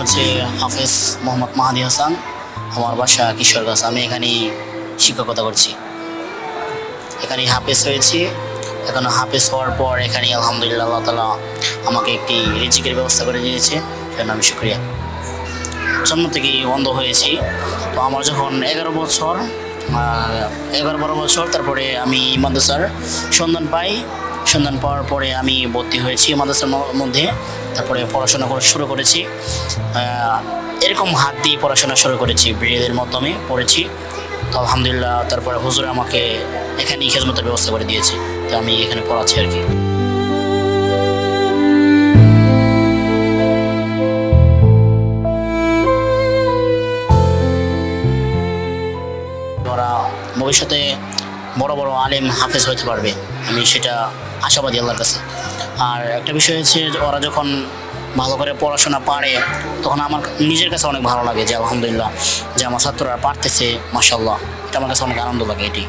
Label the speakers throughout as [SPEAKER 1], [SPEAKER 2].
[SPEAKER 1] হচ্ছে হাফেজ মোহাম্মদ মাহাদি হাসান। আমার বাসা কিশোরগঞ্জ। আমি এখানেই শিক্ষকতা করছি, এখানেই হাফেজ হয়েছি। এখন হাফেজ হওয়ার পর এখানেই আলহামদুলিল্লাহ আল্লাহ তাআলা আমাকে একটি রিজিকের ব্যবস্থা করে দিয়েছে, সেজন্য আমি শুকরিয়া। জন্ম থেকেই অন্ধ হয়েছি। তো আমার যখন 11 বছর 11-12 বছর, তারপরে আমি মাদ্রাসার সন্ধান পাই। সন্ধান পাওয়ার পরে আমি ভর্তি হয়েছি মাদ্রাসার মধ্যে। তারপরে পড়াশোনা শুরু করেছি। এরকম হাত দিয়ে পড়াশোনা শুরু করেছি, ব্রেলের মাধ্যমে পড়েছি। তো আলহামদুলিল্লাহ তারপরে হুজুর আমাকে এখানেই খেদমতের ব্যবস্থা করে দিয়েছে, তো আমি এখানে পড়াচ্ছি আর কি। ওরা ভবিষ্যতে বড় বড় আলেম হাফেজ হতে পারবে, আমি সেটা আশাবাদী আল্লাহর কাছে। আর একটা বিষয় হচ্ছে, ওরা যখন ভালো করে পড়াশোনা পারে তখন আমার নিজের কাছে অনেক ভালো লাগে যে আলহামদুলিল্লাহ যে আমার ছাত্ররা পারতেছে, মাশাআল্লাহ, এটা আমার কাছে অনেক আনন্দ লাগে। এটি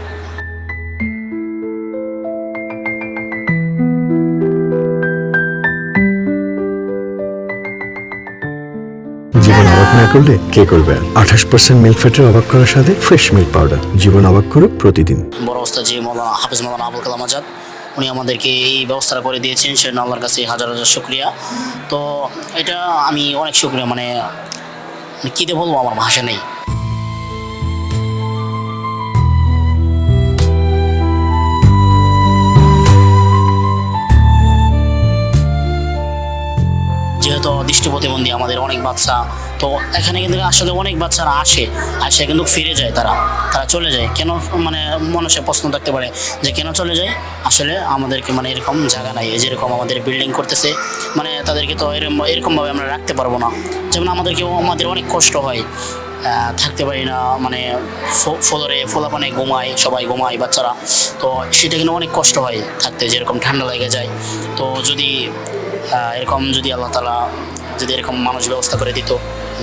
[SPEAKER 2] জীবন অবাক না করলে কে করবে? 28% মিল্ক ফ্যাটের অবাক করার সাথে ফ্রেশ মিল্ক পাউডার। জীবন অবাক করুক প্রতিদিন।
[SPEAKER 1] বড় অবস্থা যে হাফেজ মাওলানা আবুল কালাম আজাদ, উনি আমাদেরকে এই ব্যবস্থাটা করে দিয়েছেন, সেজন্য আল্লাহর কাছে হাজার হাজার শুকরিয়া। তো এটা আমি অনেক শুকরিয়া, মানে কী দিয়ে বলবো, আমার ভাষা নেই। যেহেতু দৃষ্টি প্রতিবন্ধী আমাদের অনেক বাচ্চা, তো এখানে কিন্তু আসলে অনেক বাচ্চারা আসে কিন্তু ফিরে যায়, তারা চলে যায় কেন? মানে মানুষের প্রশ্ন থাকতে পারে যে কেন চলে যায়। আসলে আমাদেরকে মানে এরকম জায়গা নাই, যেরকম আমাদের বিল্ডিং করতেছে, মানে তাদেরকে তো এরকমভাবে আমরা রাখতে পারবো না। যেমন আমাদের অনেক কষ্ট হয়, থাকতে পারি না, মানে ফোলাপানে সবাই ঘুমায় বাচ্চারা, তো সেটা কিন্তু অনেক কষ্ট হয় থাকতে, যেরকম ঠান্ডা লেগে যায়। তো যদি এরকম যদি আল্লাহ তাআলা যদি এরকম মানুষ ব্যবস্থা করে দিত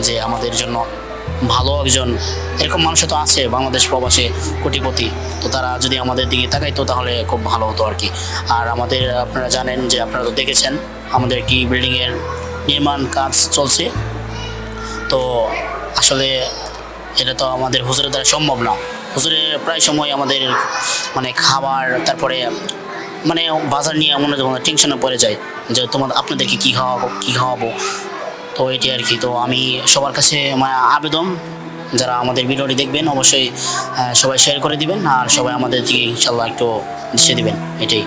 [SPEAKER 1] যে আমাদের জন্য ভালো একজন, এরকম মানুষ তো আছে বাংলাদেশ প্রবাসে কোটিপতি, তো তারা যদি আমাদের দিকে তাকাইতো তাহলে খুব ভালো হতো আর কি। আর আমাদের আপনারা জানেন যে, আপনারা তো দেখেছেন আমাদের একটি বিল্ডিংয়ের নির্মাণ কাজ চলছে। তো আসলে এটা তো আমাদের হুজুরের দ্বারা সম্ভব না। হুজুরে প্রায় সময় আমাদের মানে খাবার, তারপরে মানে বাজার নিয়ে মনে টেনশনে পড়ে যায় যে আপনাদেরকে কী খাওয়াবো। তো এটি আর কি। তো আমি সবার কাছে মানে আবেদন, যারা আমাদের ভিডিওটি দেখবেন অবশ্যই সবাই শেয়ার করে দিবেন, আর সবাই আমাদের দিকে ইনশাল্লাহ একটু দৃষ্টি দিবেন, এটাই।